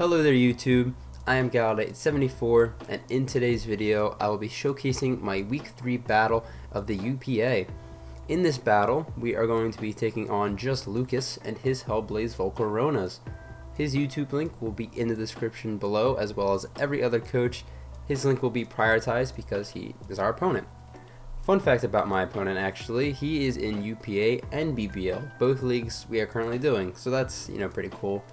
Hello there YouTube, I am Gallaudet74 and in today's video I will be showcasing my week 3 battle of the UPA. In this battle we are going to be taking on just Lukas and his Hellblaze Volcaronas. His YouTube link will be in the description below, as well as every other coach. His link will be prioritized because he is our opponent. Fun fact about my opponent, actually, he is in UPA and BBL, both leagues we are currently doing, so that's, pretty cool.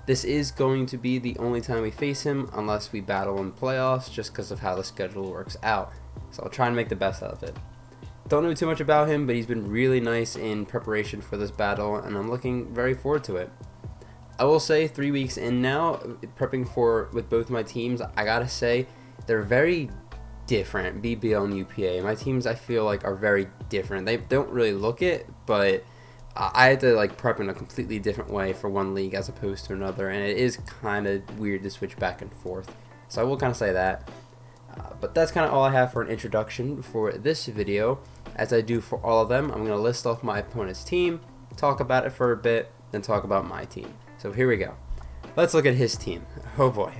This is going to be the only time we face him unless we battle in playoffs, just because of how the schedule works out. So I'll try and make the best out of it. Don't know too much about him, but he's been really nice in preparation for this battle, and I'm looking very forward to it. I will say 3 weeks in now, prepping with both my teams, I gotta say they're very different, BBL and UPA. My teams I feel like are very different. They don't really look it, but I had to prep in a completely different way for one league as opposed to another, and it is kind of weird to switch back and forth. So I will kind of say that. But that's kind of all I have for an introduction for this video. As I do for all of them, I'm going to list off my opponent's team, talk about it for a bit, then talk about my team. So here we go. Let's look at his team. Oh boy.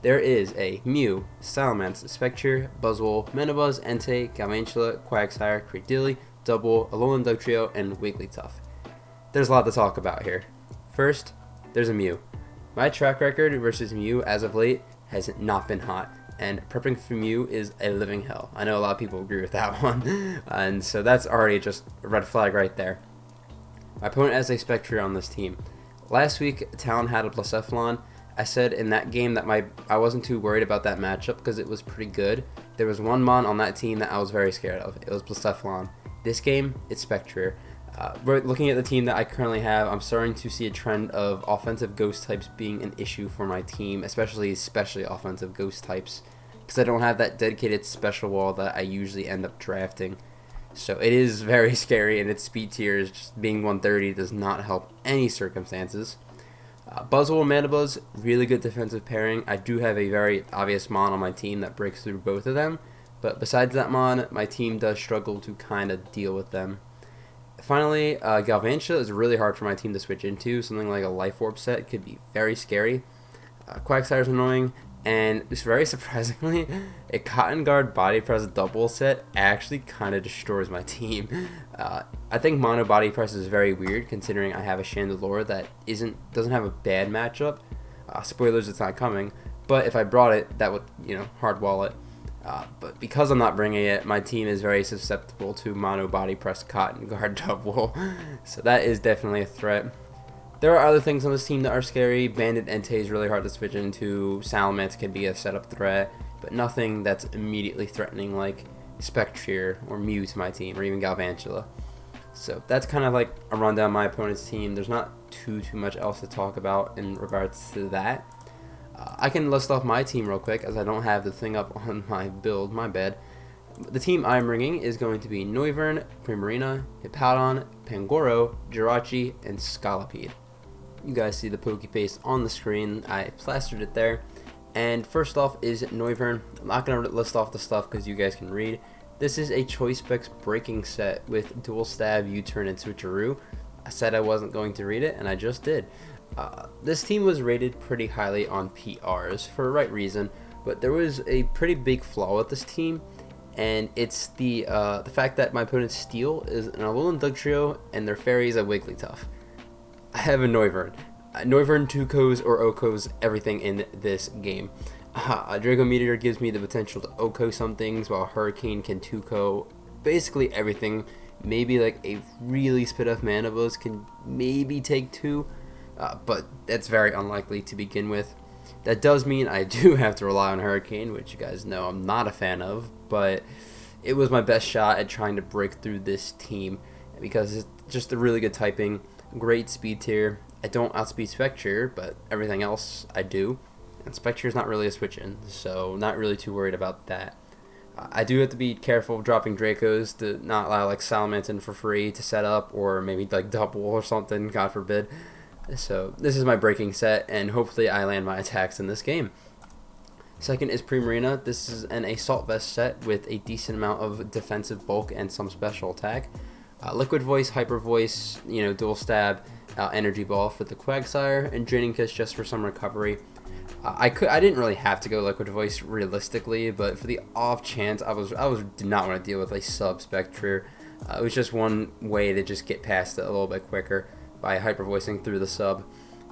There is a Mew, Salamence, Spectre, Buzzwole, Menabuzz, Entei, Galvantula, Quagsire, Cradily, Double, Alolan Dugtrio, and Wigglytuff. There's a lot to talk about here. First, there's a Mew. My track record versus Mew as of late has not been hot, and prepping for Mew is a living hell. I know a lot of people agree with that one, and so that's already just a red flag right there. My opponent has a Spectre on this team. Last week, Talyn had a Blacephalon. I said in that game that I wasn't too worried about that matchup because it was pretty good. There was one Mon on that team that I was very scared of. It was Blacephalon. This game, it's Spectre. Looking at the team that I currently have, I'm starting to see a trend of offensive ghost types being an issue for my team, especially offensive ghost types, because I don't have that dedicated special wall that I usually end up drafting. So it is very scary, and its speed tiers, just being 130, does not help any circumstances. Buzzwole and Menabuzz, really good defensive pairing. I do have a very obvious Mon on my team that breaks through both of them, but besides that Mon, my team does struggle to kind of deal with them. Finally, Galvantula is really hard for my team to switch into. Something like a Life Orb set could be very scary. Quagsire is annoying, and just very surprisingly, a Cotton Guard Body Press double set actually kind of destroys my team. I think Mono Body Press is very weird, considering I have a Chandelure that doesn't have a bad matchup. Spoilers, it's not coming, but if I brought it, that would hard wall it. But because I'm not bringing it, my team is very susceptible to Mono Body Press Cotton Guard double, so that is definitely a threat. There are other things on this team that are scary. Banded Entei is really hard to switch into. Salamence can be a setup threat, but nothing that's immediately threatening like Spectre or Mew to my team, or even Galvantula. So that's kind of like a rundown of my opponent's team. There's not too much else to talk about in regards to that. I can list off my team real quick, as I don't have the thing up on my build, my bad. The team I'm bringing is going to be Noivern, Primarina, Hippowdon, Pangoro, Jirachi, and Scolipede. You guys see the Pokepaste on the screen. I plastered it there. And first off is Noivern. I'm not going to list off the stuff because you guys can read. This is a Choice Specs breaking set with Dual Stab, U-Turn, and Switcheroo. I said I wasn't going to read it, and I just did. This team was rated pretty highly on PRs for the right reason, but there was a pretty big flaw with this team, and it's the fact that my opponent's Steel is an Alolan Dugtrio and their Fairy is a Wigglytuff. I have a Noivern. Noivern 2-Kos or Okos everything in this game. Draco Meteor gives me the potential to Oko some things, while Hurricane can 2-Ko basically everything. Maybe like a really spit off Manabuzz can maybe take 2. But that's very unlikely to begin with. That does mean I do have to rely on Hurricane, which you guys know I'm not a fan of, but it was my best shot at trying to break through this team because it's just a really good typing, great speed tier. I don't outspeed Spectre, but everything else I do, and Spectre is not really a switch-in, so not really too worried about that. I do have to be careful of dropping Dracos to not allow Salamence in for free to set up, or maybe double or something, God forbid. So this is my breaking set, and hopefully I land my attacks in this game. Second is Primarina. This is an Assault Vest set with a decent amount of defensive bulk and some special attack. Liquid Voice, Hyper Voice, Dual Stab, Energy Ball for the Quagsire, and Draining Kiss just for some recovery. I didn't really have to go Liquid Voice realistically, but for the off chance, I did not want to deal with a sub Spectre. It was just one way to just get past it a little bit quicker by hyper voicing through the sub,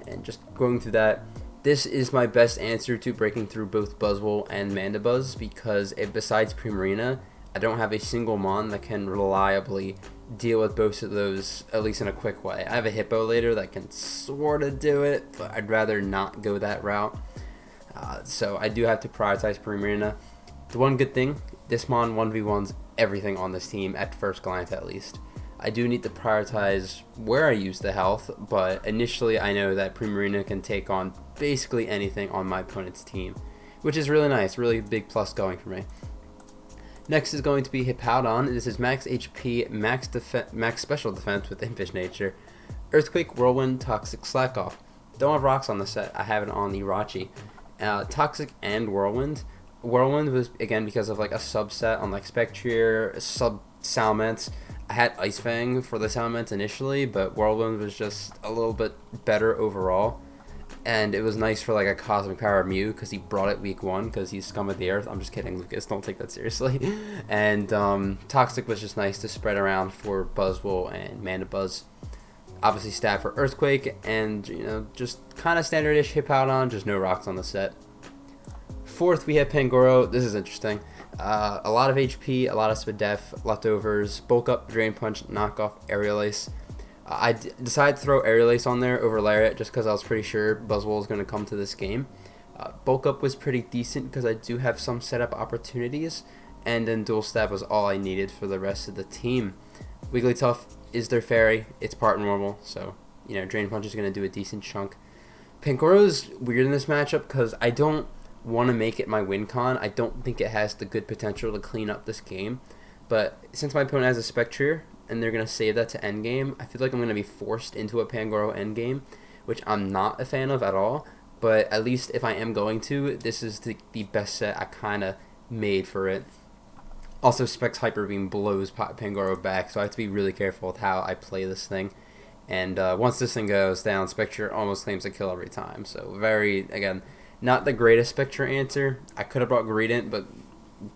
and just going through that. This is my best answer to breaking through both Buzzwole and Mandibuzz, because besides Primarina, I don't have a single Mon that can reliably deal with both of those, at least in a quick way. I have a Hippo later that can sort of do it, but I'd rather not go that route. So I do have to prioritize Primarina. The one good thing, this Mon 1v1s everything on this team at first glance at least. I do need to prioritize where I use the health, but initially I know that Primarina can take on basically anything on my opponent's team, which is really nice, really big plus going for me. Next is going to be Hippowdon. This is max HP, max special defense with Impish Nature, Earthquake, Whirlwind, Toxic, Slack Off. Don't have rocks on the set, I have it on the Rachi. Toxic and Whirlwind. Whirlwind was, again, because of like a subset on like Spectrier, sub-Salamence. I had Ice Fang for the Salamence initially, but Whirlwind was just a little bit better overall. And it was nice for like a Cosmic Power Mew, because he brought it week 1, because he's scum of the earth. I'm just kidding, Lukas, don't take that seriously. And Toxic was just nice to spread around for Buzzwole and Mandibuzz. Obviously stab for Earthquake, and just kind of standard-ish Hippowdon, just no rocks on the set. Fourth, we have Pangoro. This is interesting. A lot of HP, a lot of speed def, leftovers, bulk up, drain punch, knockoff, aerial ace. I decided to throw aerial ace on there over Lariat just because I was pretty sure Buzzwole was going to come to this game. Bulk up was pretty decent because I do have some setup opportunities, and then dual stab was all I needed for the rest of the team. Wigglytuff is their fairy. It's part normal, so drain punch is going to do a decent chunk. Pangoro's weird in this matchup because I don't want to make it my win con. I don't think it has the good potential to clean up this game, but since my opponent has a Spectrier and they're going to save that to endgame, I feel like I'm going to be forced into a Pangoro endgame, which I'm not a fan of at all, but at least if I am going to, this is the best set I kind of made for it. Also, Specs Hyper Beam blows Pangoro back, so I have to be really careful with how I play this thing. And once this thing goes down, Spectre almost claims a kill every time. So again, not the greatest Spectre answer. I could have brought Greedent, but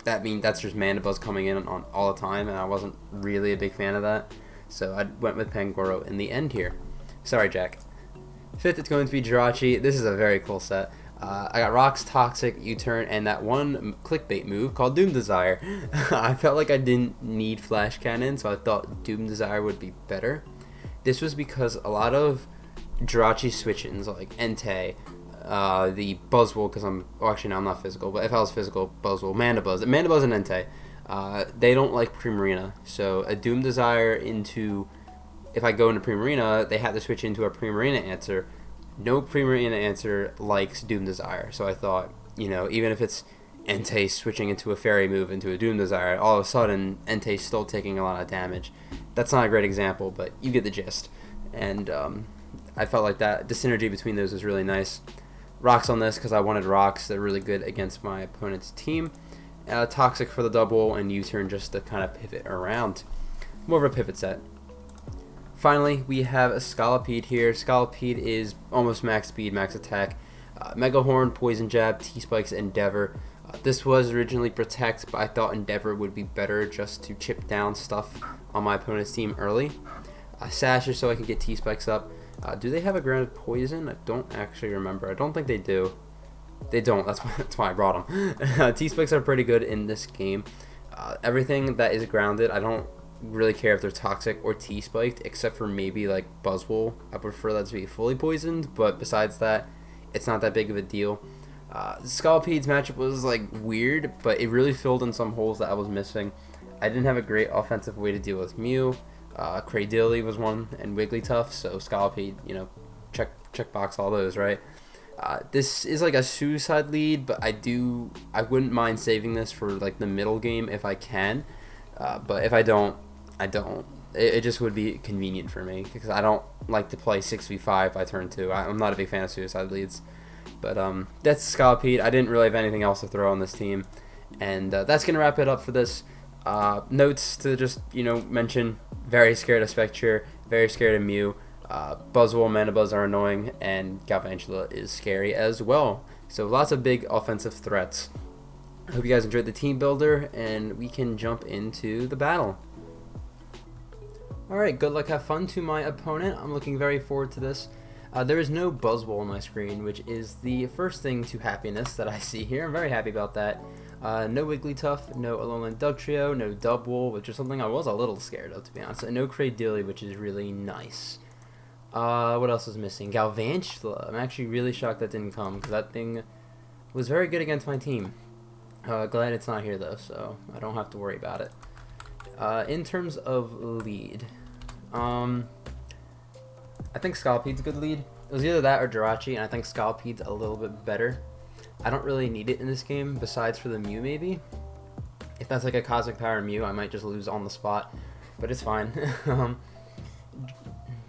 that's just Mandibuzz coming in on all the time, and I wasn't really a big fan of that. So I went with Pangoro in the end here. Sorry, Jack. Fifth, it's going to be Jirachi. This is a very cool set. I got Rocks, Toxic, U-Turn, and that one clickbait move called Doom Desire. I felt like I didn't need Flash Cannon, so I thought Doom Desire would be better. This was because a lot of Jirachi switch-ins, like Entei, the Buzzwole, because I'm not physical, but if I was physical, Buzzwole, Mandibuzz and Entei, they don't like Primarina. So a Doom Desire if I go into Primarina, they have to switch into a Primarina answer. No Primarina answer likes Doom Desire, so I thought, even if it's Entei switching into a Fairy move into a Doom Desire, all of a sudden Entei's still taking a lot of damage. That's not a great example, but you get the gist. And I felt like the synergy between those was really nice. Rocks on this because I wanted rocks. They're really good against my opponent's team. Toxic for the double, and U-Turn just to kind of pivot around. More of a pivot set. Finally, we have a Scolipede here. Scolipede is almost max speed, max attack. Mega Horn, Poison Jab, T-Spikes, Endeavor. This was originally Protect, but I thought Endeavor would be better just to chip down stuff on my opponent's team early. Sash is so I can get T-Spikes up. Do they have a grounded Poison? I don't actually remember. I don't think they do. They don't. That's why I brought them. T-Spikes are pretty good in this game. Everything that is grounded, I don't really care if they're toxic or T-spiked, except for maybe like Buzzwole. I prefer that to be fully poisoned, but besides that, it's not that big of a deal. Scolipede's matchup was like weird, but it really filled in some holes that I was missing. I didn't have a great offensive way to deal with Mew. Cradilly was one, and Wigglytuff, so Scolipede, check box all those, right? This is like a suicide lead, but I wouldn't mind saving this for like the middle game if I can. But if I don't, I don't. It just would be convenient for me because I don't like to play 6v5 by turn 2. I'm not a big fan of suicide leads. But that's Scolipede. I didn't really have anything else to throw on this team. And that's going to wrap it up for this. Notes to just, mention, very scared of Spectre, very scared of Mew. Buzzwole and Mandibuzz are annoying, and Galvantula is scary as well. So lots of big offensive threats. I hope you guys enjoyed the team builder, and we can jump into the battle. Alright, good luck, have fun to my opponent. I'm looking very forward to this. There is no Buzzwole on my screen, which is the first thing to happiness that I see here. I'm very happy about that. No Wigglytuff, no Alolan Dugtrio, no Dubwool, which is something I was a little scared of, to be honest. And no Cradily, which is really nice. What else is missing? Galvantula. I'm actually really shocked that didn't come, because that thing was very good against my team. Glad it's not here, though, so I don't have to worry about it. In terms of lead, I think Scolpede's a good lead. It was either that or Jirachi, and I think Scolpede's a little bit better. I don't really need it in this game, besides for the Mew, maybe. If that's like a Cosmic Power Mew, I might just lose on the spot, but it's fine.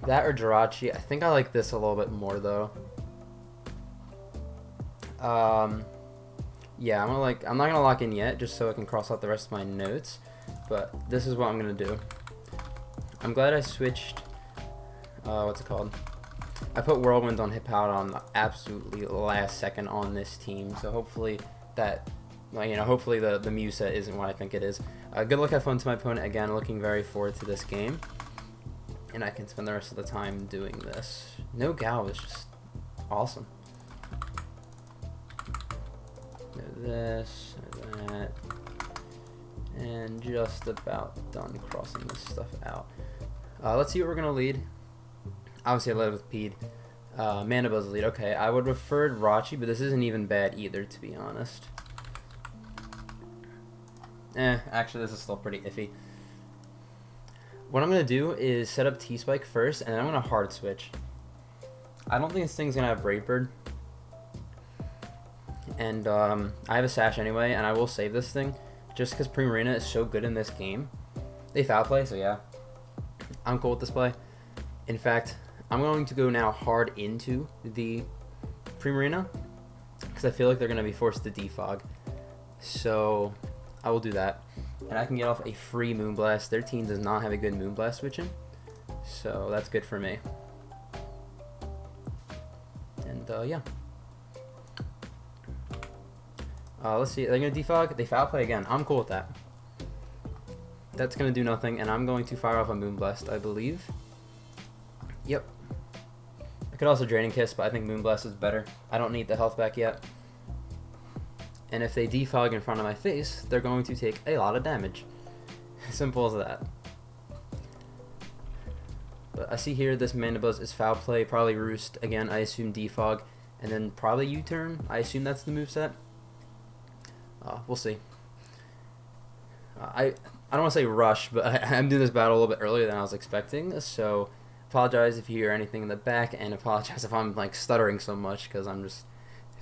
That or Jirachi. I think I like this a little bit more, though. Yeah, I'm not gonna lock in yet, just so I can cross out the rest of my notes. But this is what I'm gonna do. I'm glad I switched. What's it called? I put Whirlwind on Hippowdon the absolutely last second on this team, so hopefully that, well, you know, hopefully the Mew set isn't what I think it is. Good luck, have fun to my opponent. Again, looking very forward to this game, and I can spend the rest of the time doing this. No Gal is just awesome. This, that, and just about done crossing this stuff out. Let's see what we're gonna lead. Obviously, I led with Pede. Manabuzz lead. Okay, I would prefer Rachi, but this isn't even bad either, to be honest. Actually, this is still pretty iffy. What I'm gonna do is set up T-Spike first, and then I'm gonna hard switch. I don't think this thing's gonna have Brave Bird. And I have a Sash anyway, and I will save this thing just because Primarina is so good in this game. They foul play, so yeah, I'm cool with this play. In fact, I'm going to go now hard into the Primarina because I feel like they're going to be forced to defog. So I will do that, and I can get off a free Moonblast. Their team does not have a good Moonblast switching, so that's good for me. And yeah. Let's see, they're going to defog, they foul play again. I'm cool with that. That's going to do nothing, and I'm going to fire off a Moonblast, I believe. Yep. I could also Draining Kiss, but I think Moonblast is better. I don't need the health back yet. And if they defog in front of my face, they're going to take a lot of damage. Simple as that. But I see here this Manabuzz is foul play, probably Roost. Again, I assume defog, and then probably U-turn. I assume that's the moveset. We'll see. I don't want to say rush, but I'm doing this battle a little bit earlier than I was expecting, so apologize if you hear anything in the back, and apologize if I'm like stuttering so much because I'm just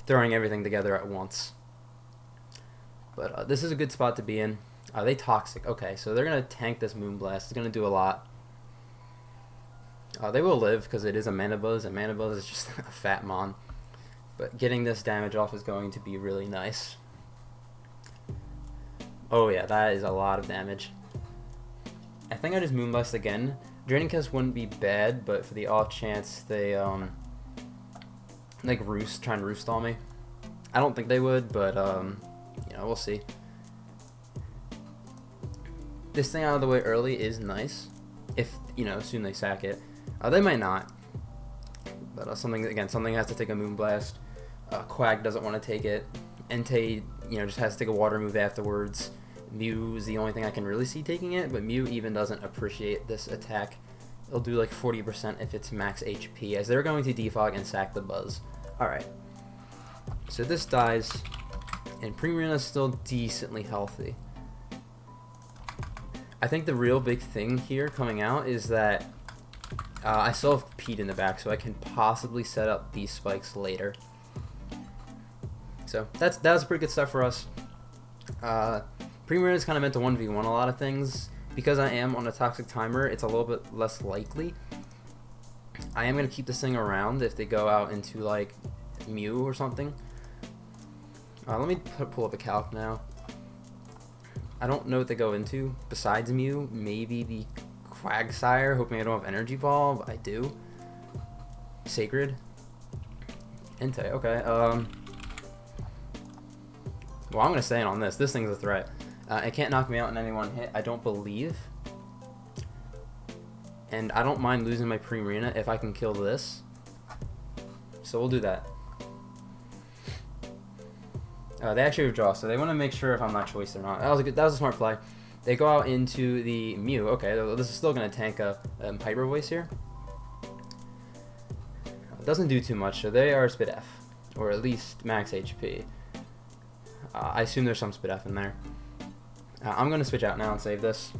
throwing everything together at once. But this is a good spot to be in. They Toxic. Okay, so they're going to tank this Moonblast. It's going to do a lot. They will live because it is a Manabuzz, and Manabuzz is just a fat mon. But getting this damage off is going to be really nice. Oh yeah, that is a lot of damage. I think I just Moonblast again. Draining Kiss wouldn't be bad, but for the off chance they like try and roost on me. I don't think they would, but you know, we'll see. This thing out of the way early is nice. If, you know, soon they sack it. They might not. But something has to take a Moonblast. Quag doesn't want to take it. Entei, you know, just has to take a water move afterwards. Mew is the only thing I can really see taking it, but Mew even doesn't appreciate this attack. It'll do like 40% if it's max HP, as they're going to defog and sack the Buzz. Alright. So this dies, and Primarina is still decently healthy. I think the real big thing here coming out is that I still have Pete in the back, so I can possibly set up these spikes later. So that was pretty good stuff for us. Primarina is kind of meant to 1v1 a lot of things. Because I am on a Toxic Timer, it's a little bit less likely. I am going to keep this thing around if they go out into like Mew or something. Let me pull up a calc now. I don't know what they go into besides Mew. Maybe the Quagsire, hoping I don't have Energy Ball, but I do. Sacred. Entei, okay. Well, I'm going to stay in on this. This thing's a threat. It can't knock me out in any one hit, I don't believe. And I don't mind losing my Primarina if I can kill this. So we'll do that. They actually withdraw, so they want to make sure if I'm not choiced or not. That was a smart play. They go out into the Mew. Okay, this is still going to tank a Hyper Voice here. It doesn't do too much, so they are Spit F, or at least max HP. I assume there's some Spit F in there. I'm going to switch out now and save this.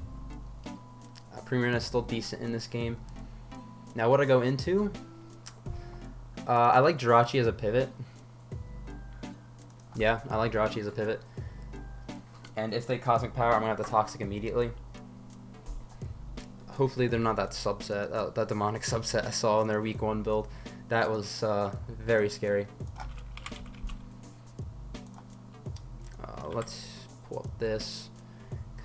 Primarina is still decent in this game. Now what I go into, I like Jirachi as a pivot. Yeah, I like Jirachi as a pivot. And if they Cosmic Power, I'm going to have to Toxic immediately. Hopefully they're not that subset, that demonic subset I saw in their week 1 build. That was very scary. Let's pull up this.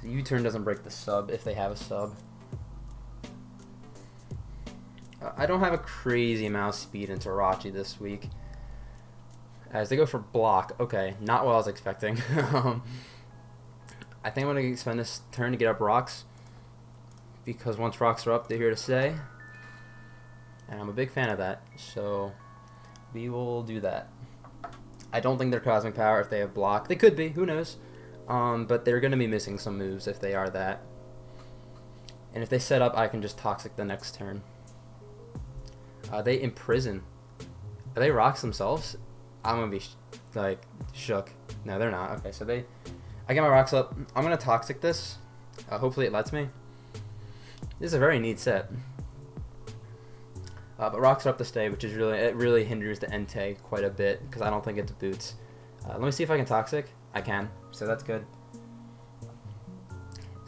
U-turn doesn't break the sub if they have a sub. I don't have a crazy amount of speed into Jirachi this week. As they go for block. Okay, not what I was expecting. I think I'm going to spend this turn to get up rocks. Because once rocks are up, they're here to stay. And I'm a big fan of that. So we will do that. I don't think they're Cosmic Power if they have block. They could be, who knows. But they're going to be missing some moves if they are that. And if they set up, I can just Toxic the next turn. They Imprison. Are they rocks themselves? I'm going to be like shook. No, they're not. Okay, so I get my rocks up. I'm going to Toxic this. Hopefully it lets me. This is a very neat set. But rocks are up to stay, which is really hinders the Entei quite a bit because I don't think it's boots. Let me see if I can Toxic. I can, so that's good.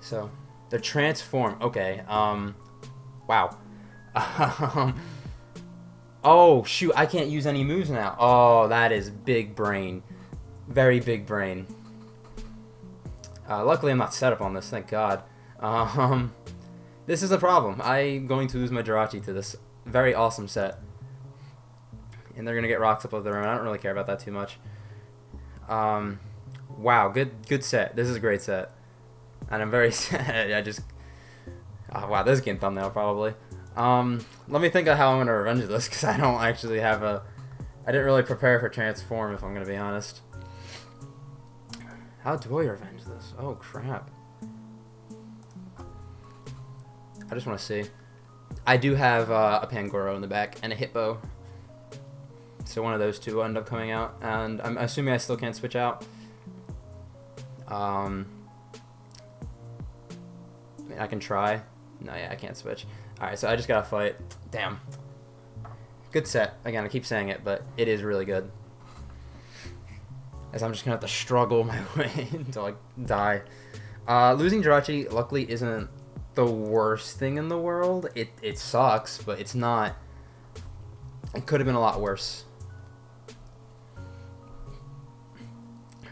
So they're Transform. Okay. Wow. Oh shoot! I can't use any moves now. Oh, that is big brain. Very big brain. Luckily, I'm not set up on this. Thank God. This is a problem. I'm going to lose my Jirachi to this very awesome set. And they're going to get rocks up of their own. I don't really care about that too much. Wow, good set. This is a great set. And I'm very sad. Wow, this is game thumbnail probably. Let me think of how I'm going to revenge this, because I don't actually have I didn't really prepare for Transform, if I'm going to be honest. How do I revenge this? Oh, crap. I just want to see. I do have a Pangoro in the back and a Hippo. So one of those two will end up coming out. And I'm assuming I still can't switch out. I can try. No, yeah, I can't switch. Alright, so I just gotta fight. Damn. Good set. Again, I keep saying it, but it is really good. As I'm just gonna have to struggle my way until I die. Losing Jirachi, luckily, isn't the worst thing in the world. It sucks, but it's not. It could have been a lot worse.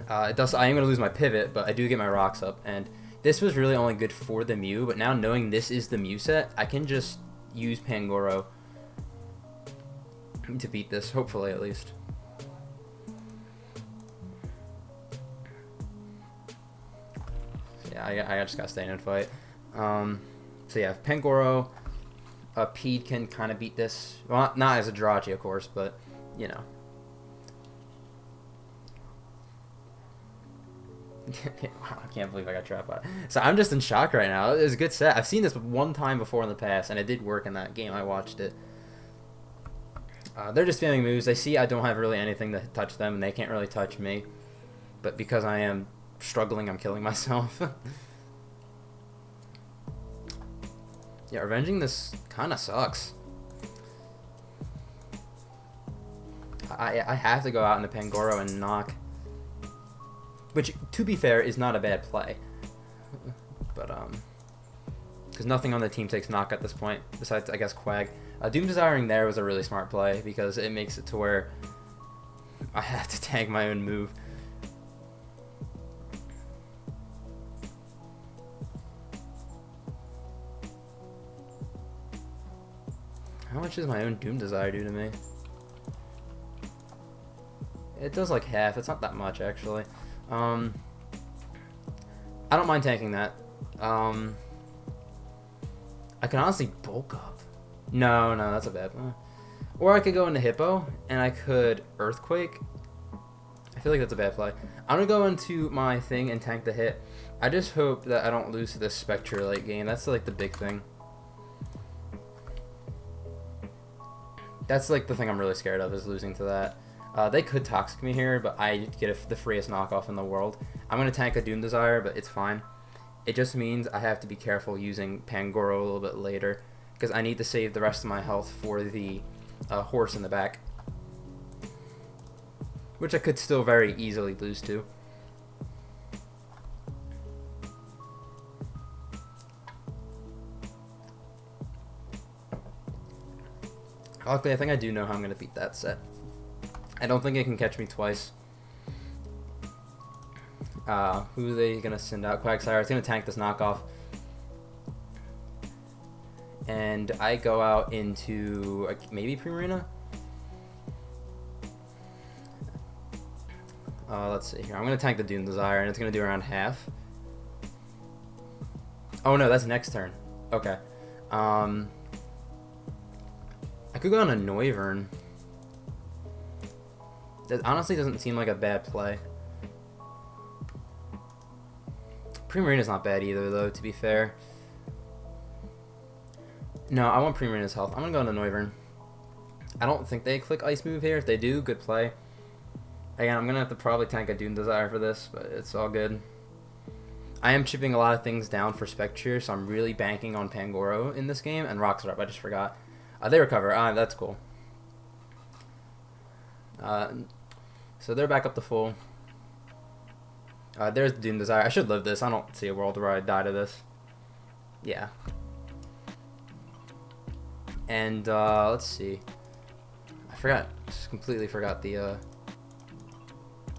I am gonna lose my pivot, but I do get my rocks up, and this was really only good for the Mew. But now knowing this is the Mew set, I can just use Pangoro to beat this, hopefully at least. So yeah, I just gotta stay in and fight. So yeah, Pangoro, Pede can kind of beat this. Well, not as a Jirachi, of course, but you know. Wow, I can't believe I got trapped by it. So I'm just in shock right now. It was a good set. I've seen this one time before in the past, and it did work in that game. I watched it. They're just spamming moves. They see I don't have really anything to touch them, and they can't really touch me. But because I am struggling, I'm killing myself. Yeah, revenging this kind of sucks. I have to go out into Pangoro and knock. Which, to be fair, is not a bad play. But, because nothing on the team takes knock at this point, besides, I guess, Quag. Doom Desiring there was a really smart play, because it makes it to where I have to tag my own move. How much does my own Doom Desire do to me? It does like half. It's not that much, actually. I don't mind tanking that. I can honestly bulk up. No, that's a bad one. Or I could go into Hippo, and I could Earthquake. I feel like that's a bad play. I'm going to go into my thing and tank the hit. I just hope that I don't lose to this Spectre late game. That's like the big thing. That's like the thing I'm really scared of, is losing to that. They could Toxic me here, but I get the freest knockoff in the world. I'm going to tank a Doom Desire, but it's fine. It just means I have to be careful using Pangoro a little bit later, because I need to save the rest of my health for the horse in the back, which I could still very easily lose to. Luckily, I think I do know how I'm going to beat that set. I don't think it can catch me twice. Who are they going to send out? Quagsire. It's going to tank this knockoff. And I go out into maybe Primarina? Let's see here. I'm going to tank the Doom Desire, and it's going to do around half. Oh no, that's next turn. Okay. I could go on a Noivern. That honestly doesn't seem like a bad play. Primarina's not bad either, though, to be fair. No, I want Primarina's health. I'm going to go on a Noivern. I don't think they click Ice Move here. If they do, good play. Again, I'm going to have to probably tank a Doom Desire for this, but it's all good. I am chipping a lot of things down for Spectre, so I'm really banking on Pangoro in this game. And Rocks are up, I just forgot. They recover. That's cool. So they're back up to full. There's Doom Desire. I should live this. I don't see a world where I die to this. Yeah. And let's see. I forgot. Just completely forgot the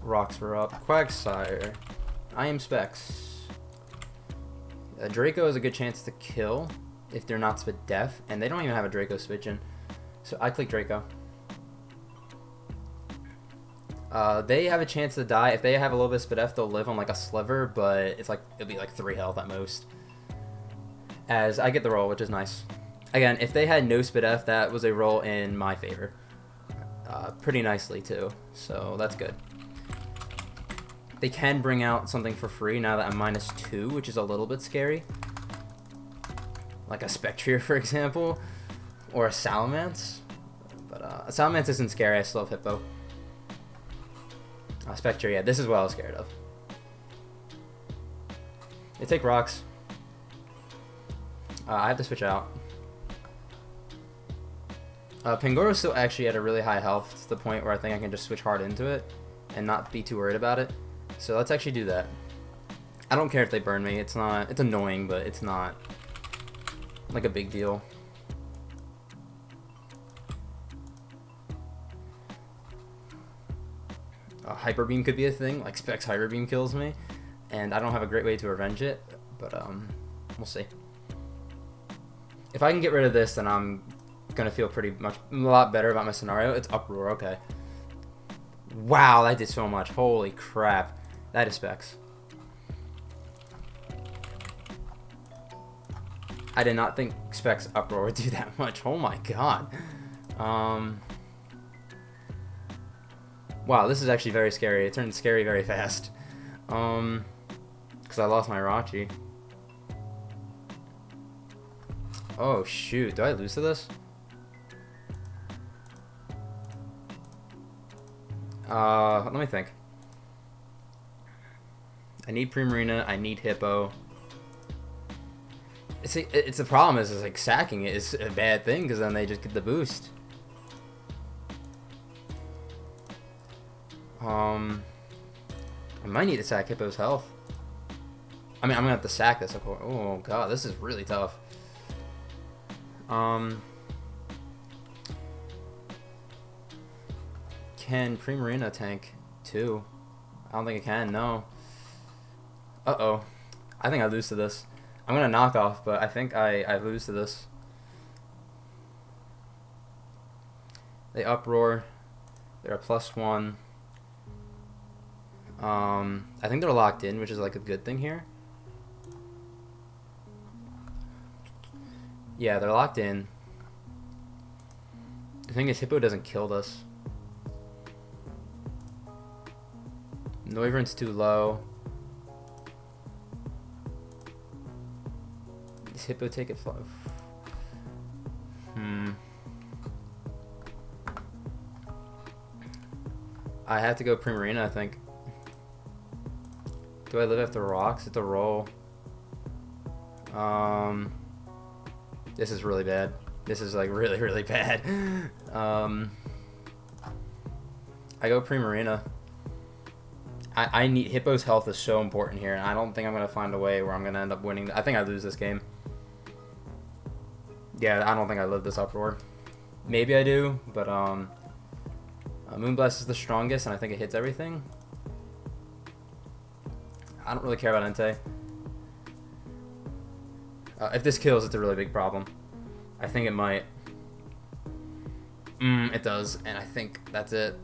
Rocks were up. Quagsire. I am Specs. Draco has a good chance to kill if they're not Spit Def, and they don't even have a Draco switching. So I click Draco. They have a chance to die. If they have a little bit of Spit Def, they'll live on like a sliver, but it's like it'll be like 3 health at most. As I get the roll, which is nice. Again, if they had no Spit Def, that was a roll in my favor. Pretty nicely too, so that's good. They can bring out something for free now that I'm -2, which is a little bit scary. Like a Spectre, for example, or a Salamence. But a Salamence isn't scary. I still have Hippo. Spectre, yeah, this is what I was scared of. They take Rocks. I have to switch out. Pangoro's still actually at a really high health to the point where I think I can just switch hard into it and not be too worried about it. So let's actually do that. I don't care if they burn me. It's annoying, but it's not like a big deal. Hyper Beam could be a thing, like Specs Hyper Beam kills me, and I don't have a great way to avenge it, but we'll see. If I can get rid of this, then I'm gonna feel a lot better about my scenario. It's Uproar, okay. Wow, that did so much. Holy crap. That is Specs. I did not think Specs Uproar would do that much. Oh my god. Wow, this is actually very scary. It turned scary very fast. Because I lost my Rachi. Oh shoot, do I lose to this? Let me think. I need Primarina, I need Hippo. It's the problem is like sacking it is a bad thing because then they just get the boost. I might need to sack Hippo's health. I mean, I'm gonna have to sack this, of course. Oh god, this is really tough. Can Primarina tank too? I don't think it can, no. Uh-oh. I think I lose to this. I'm gonna knock off, but I think I lose to this. They Uproar. They're a +1. I think they're locked in, which is like a good thing here. Yeah, they're locked in. The thing is, Hippo doesn't kill this. Noiverns too low. Does Hippo take it? I have to go Primarina, I think. Do I live after rocks? It's a roll. This is really bad. This is like really, really bad. I go Primarina. I need Hippo's health is so important here, and I don't think I'm gonna find a way where I'm gonna end up winning. I think I lose this game. Yeah, I don't think I live this uproar. Maybe I do, but Moonblast is the strongest, and I think it hits everything. I don't really care about Entei. If this kills, it's a really big problem. I think it might. It does, and I think that's it.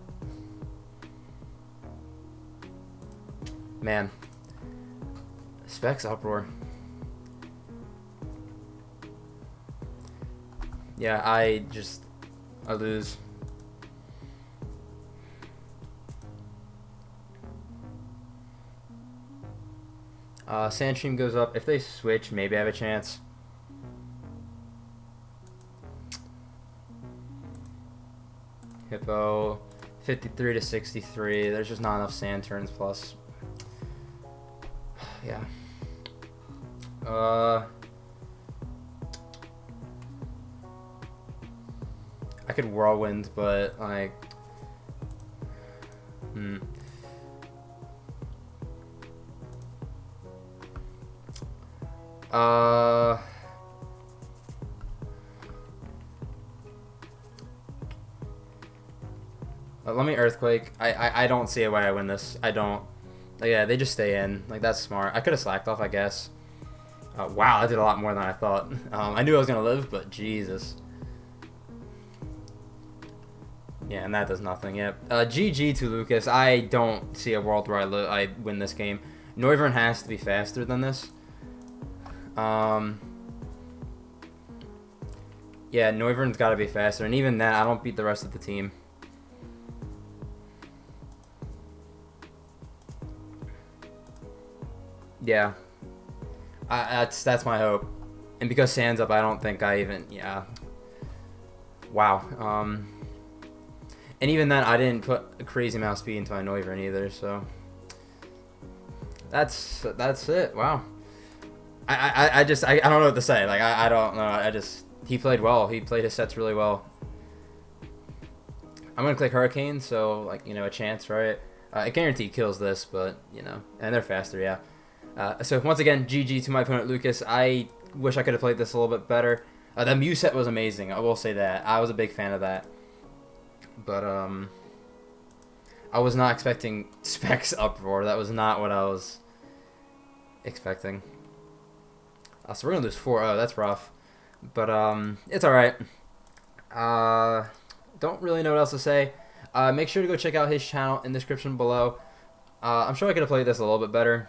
Man. Specs uproar. Yeah, I lose. Sandstream goes up. If they switch, maybe I have a chance. Hippo, 53 to 63. There's just not enough sand turns plus. Yeah. I could Whirlwind, but like. Let me Earthquake. I don't see a way I win this. I don't. Yeah, they just stay in. Like, that's smart. I could have slacked off, I guess. Wow, I did a lot more than I thought. I knew I was going to live, but Jesus. Yeah, and that does nothing. Yep. GG to Lukas. I don't see a world where I win this game. Noivern has to be faster than this. Yeah, Noivern's got to be faster. And even that, I don't beat the rest of the team. Yeah, that's my hope, and because Sand's up, I don't think I even Wow. And even then, I didn't put a crazy amount of speed into my Noivern either, so that's it. Wow. I don't know what to say. Like I don't know. He played well. He played his sets really well. I'm gonna click Hurricane, so like a chance, right? It guaranteed kills this, but and they're faster, yeah. So once again, GG to my opponent Lukas. I wish I could have played this a little bit better. The Mew set was amazing. I will say that. I was a big fan of that. But I was not expecting Specs Uproar. That was not what I was expecting. So we're gonna lose 4-0. That's rough. But it's all right. Don't really know what else to say. Make sure to go check out his channel in the description below. I'm sure I could have played this a little bit better.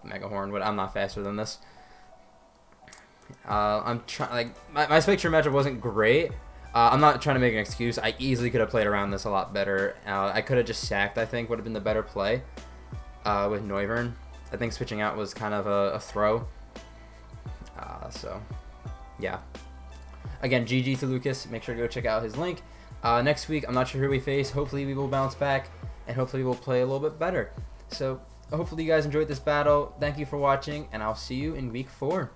Mega Horn, but I'm not faster than this. I'm trying, like, my Spectre matchup wasn't great. I'm not trying to make an excuse. I easily could have played around this a lot better. I could have just sacked, I think, would have been the better play with Noivern. I think switching out was kind of a throw. So, yeah. Again, GG to Lukas. Make sure to go check out his link. Next week, I'm not sure who we face. Hopefully, we will bounce back, and hopefully, we'll play a little bit better. So, hopefully you guys enjoyed this battle. Thank you for watching, and I'll see you in week 4.